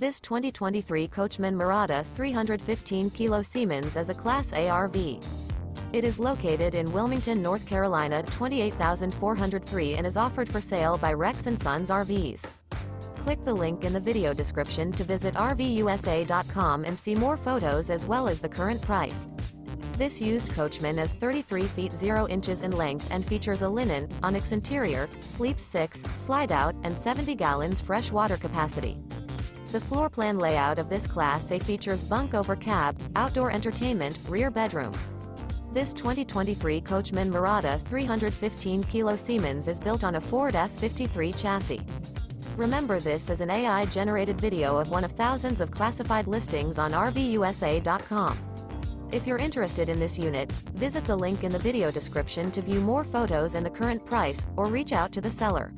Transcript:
This 2023 Coachmen Mirada 315KS Siemens is a Class A RV. It is located in Wilmington, North Carolina 28403 and is offered for sale by Rex Sons RVs. Click the link in the video description to visit RVUSA.com and see more photos as well as the current price. This used Coachman is 33 feet 0 inches in length and features a linen, Onyx interior, sleeps 6, slide-out, and 70 gallons fresh water capacity. The floor plan layout of this Class A features bunk over cab, outdoor entertainment, rear bedroom. This 2023 Coachmen Mirada 315KS Siemens is built on a Ford F53 chassis. Remember, this is an AI-generated video of one of thousands of classified listings on RVUSA.com. If you're interested in this unit, visit the link in the video description to view more photos and the current price, or reach out to the seller.